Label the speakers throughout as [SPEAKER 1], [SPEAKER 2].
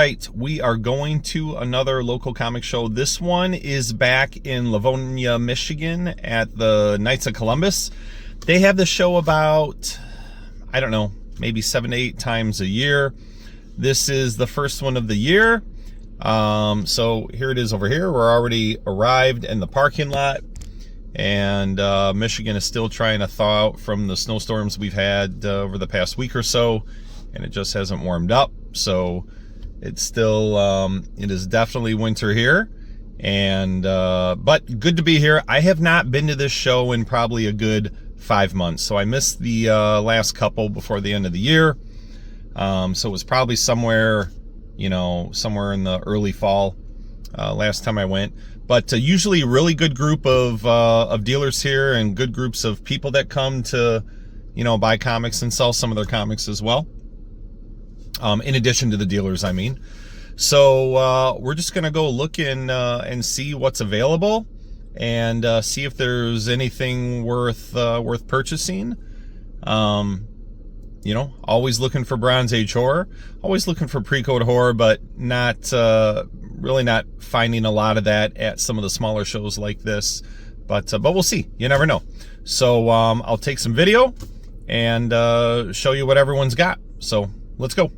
[SPEAKER 1] right, we are going to another local comic show. This one is back in Livonia, Michigan at the Knights of Columbus. They have the show about, I don't know, maybe 7 to 8 times a year. This is the first one of the year. So here it is over here. We're already arrived in the parking lot, and Michigan is still trying to thaw out from the snowstorms we've had over the past week or so, and it just hasn't warmed up. So it's still, it is definitely winter here, and but good to be here. I have not been to this show in probably a good 5 months, so I missed the last couple before the end of the year. So it was probably somewhere, somewhere in the early fall last time I went. But usually a really good group of dealers here, and good groups of people that come to, buy comics and sell some of their comics as well. In addition to the dealers, I mean. So we're just gonna go look and see what's available, and see if there's anything worth purchasing. Always looking for Bronze Age horror, always looking for pre-code horror, but not really not finding a lot of that at some of the smaller shows like this. But we'll see. You never know. So I'll take some video and show you what everyone's got. So let's go.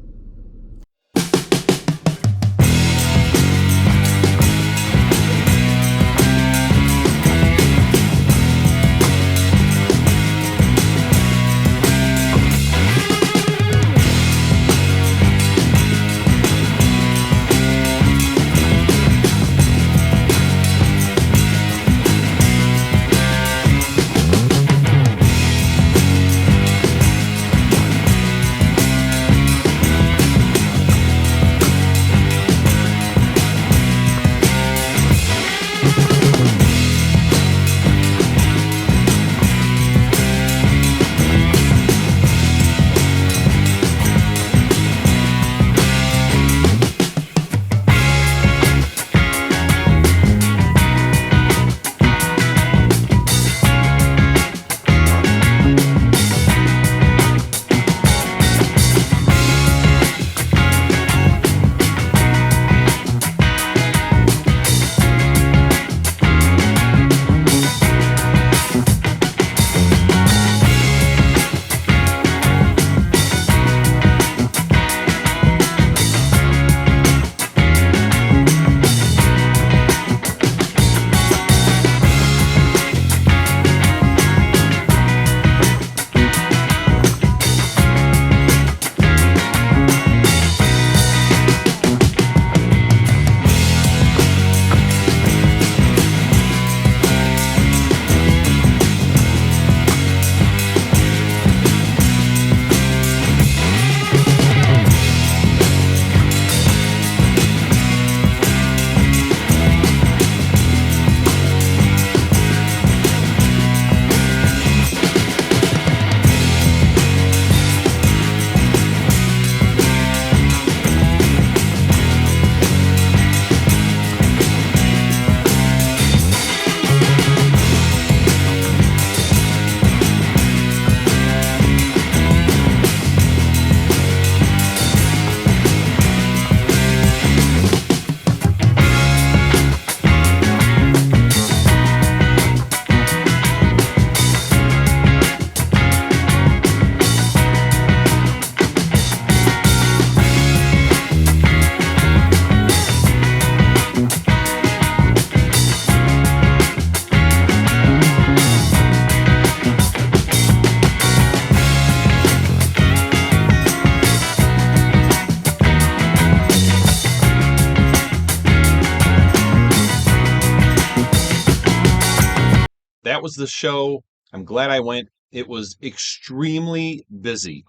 [SPEAKER 1] That was the show. I'm glad I went. It was extremely busy.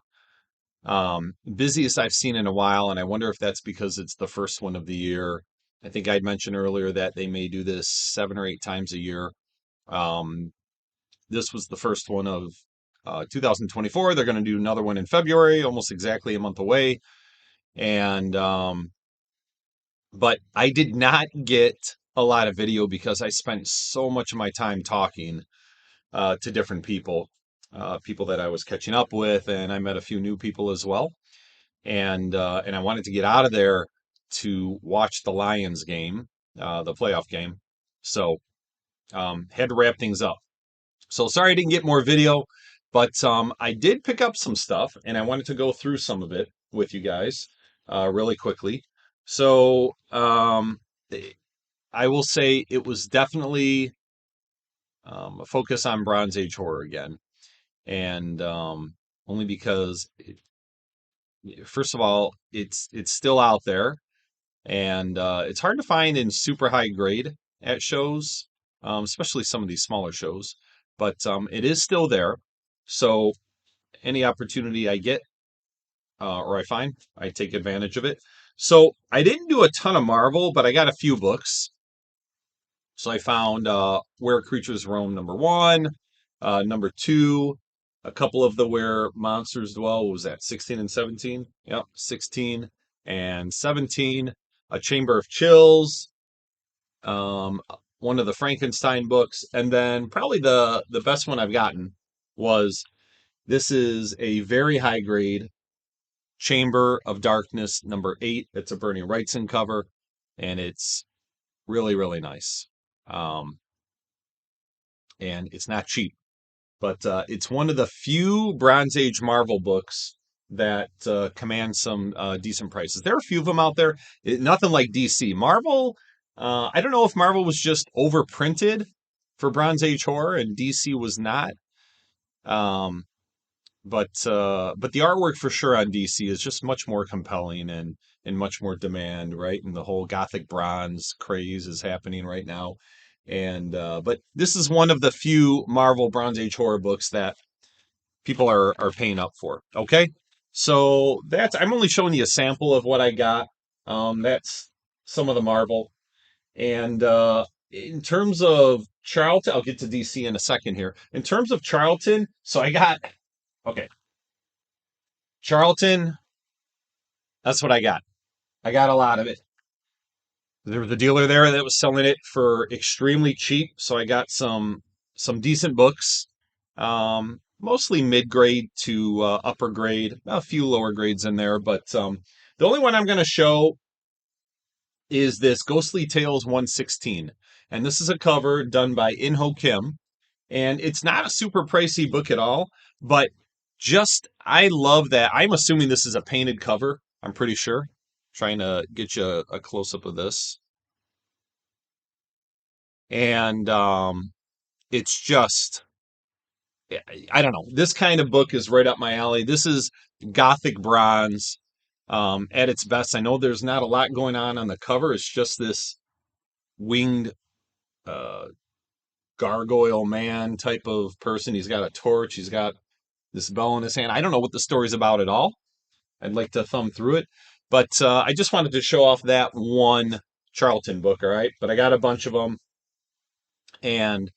[SPEAKER 1] Busiest I've seen in a while, and I wonder if that's because it's the first one of the year. I think I'd mentioned earlier that they may do this 7 or 8 times a year. This was the first one of 2024. They're going to do another one in February, almost exactly a month away. And but I did not get a lot of video because I spent so much of my time talking to different people, people that I was catching up with, and I met a few new people as well. And I wanted to get out of there to watch the Lions game, the playoff game. So had to wrap things up. So sorry I didn't get more video, but I did pick up some stuff, and I wanted to go through some of it with you guys really quickly. So I will say it was definitely a focus on Bronze Age horror again, and only because, first of all, it's still out there, and it's hard to find in super high grade at shows, especially some of these smaller shows. But it is still there, so any opportunity I get or I find, I take advantage of it. So I didn't do a ton of Marvel, but I got a few books. So I found Where Creatures Roam #1, #2, a couple of the Where Monsters Dwell. What was that, 16 and 17? Yep, 16 and 17. A Chamber of Chills, one of the Frankenstein books, and then probably the best one I've gotten was, this is a very high grade Chamber of Darkness #8. It's a Bernie Wrightson cover, and it's really, really nice. And it's not cheap, but it's one of the few Bronze Age Marvel books that command some decent prices. There are a few of them out there. Nothing like DC. Marvel, I don't know if Marvel was just overprinted for Bronze Age horror and DC was not. But the artwork for sure on DC is just much more compelling and much more demand, right? And the whole Gothic bronze craze is happening right now. And but this is one of the few Marvel Bronze Age horror books that people are paying up for. Okay, so I'm only showing you a sample of what I got. That's some of the Marvel, and in terms of Charlton, I'll get to DC in a second here. In terms of Charlton, so I got, okay, Charlton. That's what I got. I got a lot of it. There was a dealer there that was selling it for extremely cheap, so I got some decent books, mostly mid grade to upper grade, a few lower grades in there. But the only one I'm going to show is this Ghostly Tales 116, and this is a cover done by Inho Kim, and it's not a super pricey book at all, but just I love that. I'm assuming this is a painted cover. I'm pretty sure. Trying to get you a close up of this. And it's just, I don't know. This kind of book is right up my alley. This is Gothic bronze at its best. I know there's not a lot going on the cover. It's just this winged uh, gargoyle man type of person. He's got a torch. He's got this bell in his hand. I don't know what the story's about at all. I'd like to thumb through it. But I just wanted to show off that one Charlton book, all right? But I got a bunch of them. And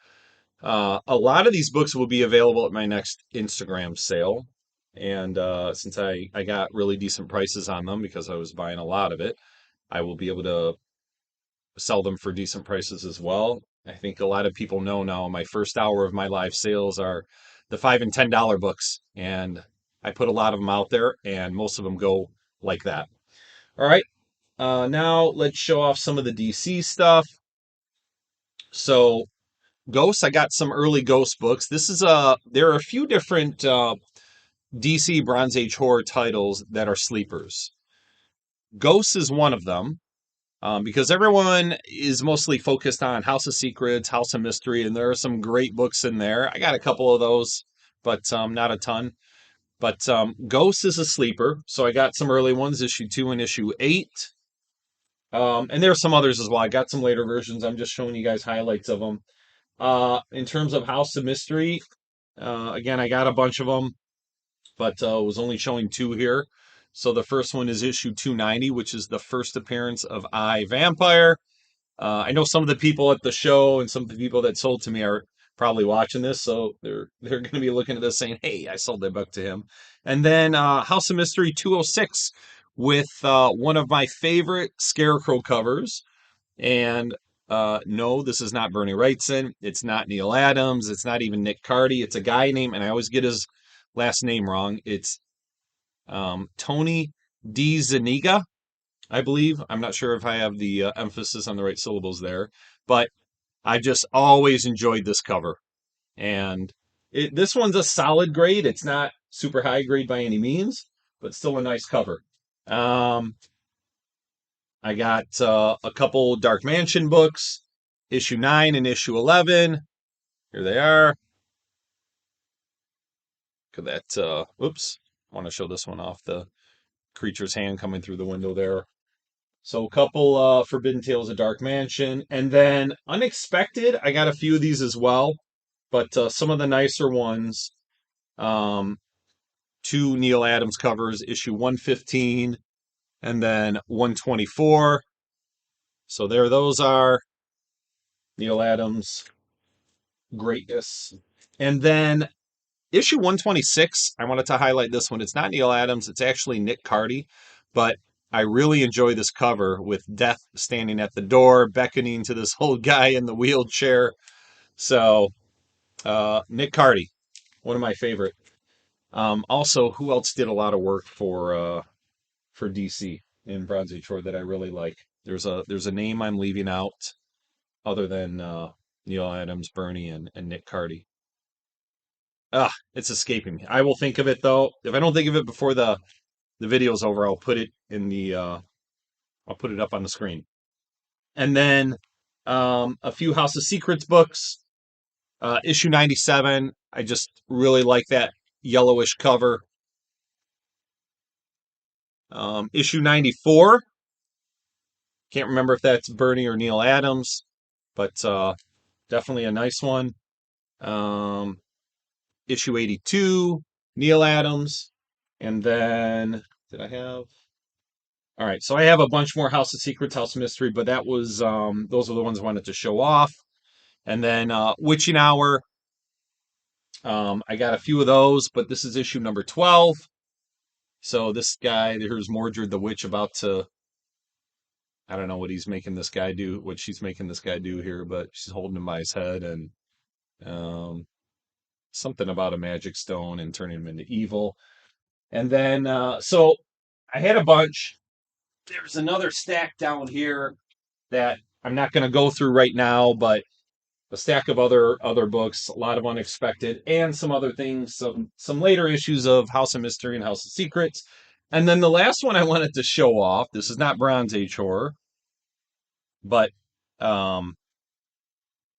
[SPEAKER 1] a lot of these books will be available at my next Instagram sale. And since I got really decent prices on them because I was buying a lot of it, I will be able to sell them for decent prices as well. I think a lot of people know now my first hour of my live sales are the $5 and $10 books. And I put a lot of them out there, and most of them go like that. All right. Now let's show off some of the DC stuff. So Ghosts, I got some early Ghost books. There are a few different DC Bronze Age horror titles that are sleepers. Ghosts is one of them, because everyone is mostly focused on House of Secrets, House of Mystery, and there are some great books in there. I got a couple of those, but not a ton. But Ghosts is a sleeper, so I got some early ones, issue 2 and issue 8. And there are some others as well. I got some later versions. I'm just showing you guys highlights of them. In terms of House of Mystery, again, I got a bunch of them, but was only showing 2 here. So the first one is issue 290, which is the first appearance of I, Vampire. I know some of the people at the show and some of the people that sold to me are probably watching this, so they're going to be looking at this saying, "Hey, I sold that book to him." And then House of Mystery 206 with one of my favorite Scarecrow covers. And no, this is not Bernie Wrightson. It's not Neil Adams. It's not even Nick Cardy. It's a guy named, and I always get his last name wrong. It's Tony DiZuniga. I believe. I'm not sure if I have the emphasis on the right syllables there, but I just always enjoyed this cover. And this one's a solid grade. It's not super high grade by any means, but still a nice cover. I got a couple Dark Mansion books, issue 9 and issue 11. Here they are. Look at that. Oops. I want to show this one off, the creature's hand coming through the window there. So a couple Forbidden Tales of Dark Mansion. And then Unexpected, I got a few of these as well. But some of the nicer ones, 2 Neil Adams covers, issue 115 and then 124. So there those are. Neil Adams, greatness. And then issue 126, I wanted to highlight this one. It's not Neil Adams, it's actually Nick Cardy, but I really enjoy this cover with Death standing at the door, beckoning to this old guy in the wheelchair. So, Nick Cardy, one of my favorite. Also, who else did a lot of work for DC in Bronze Age Horror that I really like? There's a name I'm leaving out other than Neil Adams, Bernie, and Nick Cardy. It's escaping me. I will think of it though. If I don't think of it before the video's over, I'll put it in the I'll put it up on the screen. And then a few House of Secrets books. Issue 97. I just really like that yellowish cover. Issue 94. Can't remember if that's Bernie or Neil Adams, but definitely a nice one. Issue 82, Neil Adams. And then, did I have? All right, so I have a bunch more House of Secrets, House of Mystery, but that was, those were the ones I wanted to show off. And then Witching Hour. I got a few of those, but this is issue number 12. So this guy, here's Mordred the Witch about to, I don't know what he's making this guy do, what she's making this guy do here, but she's holding him by his head and something about a magic stone and turning him into evil. And then, so I had a bunch. There's another stack down here that I'm not going to go through right now, but a stack of other books, a lot of Unexpected, and some other things, some later issues of House of Mystery and House of Secrets. And then the last one I wanted to show off, this is not Bronze Age horror, but I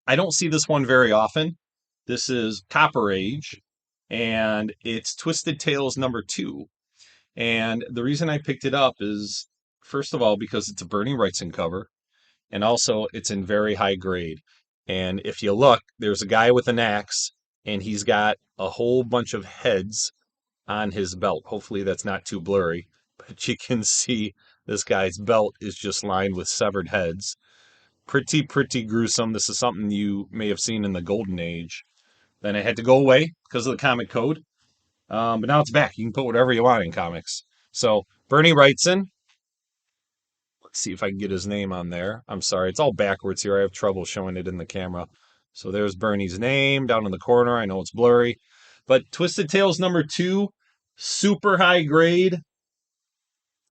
[SPEAKER 1] don't see this one very often. This is Copper Age, and it's Twisted Tales number 2. And the reason I picked it up is, first of all, because it's a Bernie Wrightson cover, and also it's in very high grade. And if you look, there's a guy with an axe, and he's got a whole bunch of heads on his belt. Hopefully that's not too blurry, but you can see this guy's belt is just lined with severed heads. Pretty gruesome. This is something you may have seen in the Golden Age. Then it had to go away because of the comic code. But now it's back. You can put whatever you want in comics. So, Bernie Wrightson. Let's see if I can get his name on there. I'm sorry, it's all backwards here. I have trouble showing it in the camera. So there's Bernie's name down in the corner. I know it's blurry. But Twisted Tales number 2, super high grade.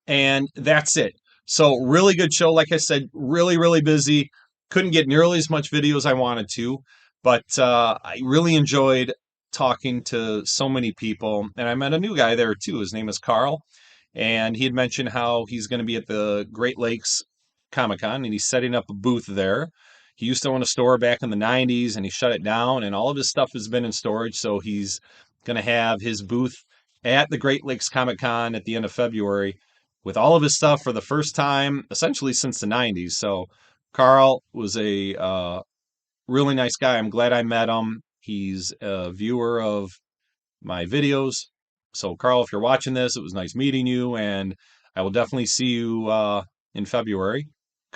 [SPEAKER 1] And that's it. So really good show. Like I said, really busy. Couldn't get nearly as much video as I wanted to. But I really enjoyed talking to so many people. And I met a new guy there too. His name is Carl. And he had mentioned how he's going to be at the Great Lakes Comic-Con, and he's setting up a booth there. He used to own a store back in the 90s, and he shut it down, and all of his stuff has been in storage, so he's going to have his booth at the Great Lakes Comic-Con at the end of February with all of his stuff for the first time, essentially since the 90s. So Carl was a really nice guy. I'm glad I met him. He's a viewer of my videos. So, Carl, if you're watching this, it was nice meeting you, and I will definitely see you in February.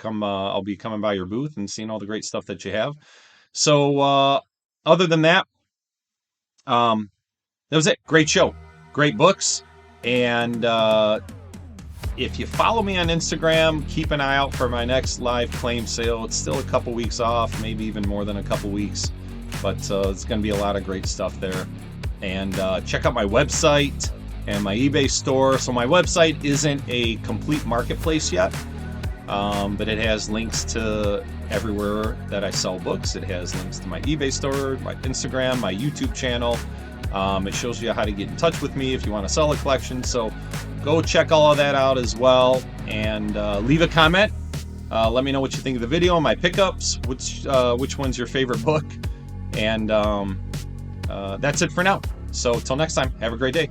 [SPEAKER 1] I'll be coming by your booth and seeing all the great stuff that you have. So, other than that, that was it. Great show, great books, and if you follow me on Instagram, keep an eye out for my next live claim sale. It's still a couple weeks off, maybe even more than a couple weeks, but it's going to be a lot of great stuff there. And check out my website, and my eBay store. So my website isn't a complete marketplace yet, but it has links to everywhere that I sell books. It has links to my eBay store, my Instagram, my YouTube channel. It shows you how to get in touch with me if you want to sell a collection. So go check all of that out as well, and leave a comment. Let me know what you think of the video, my pickups, which one's your favorite book, and that's it for now. So till next time, have a great day.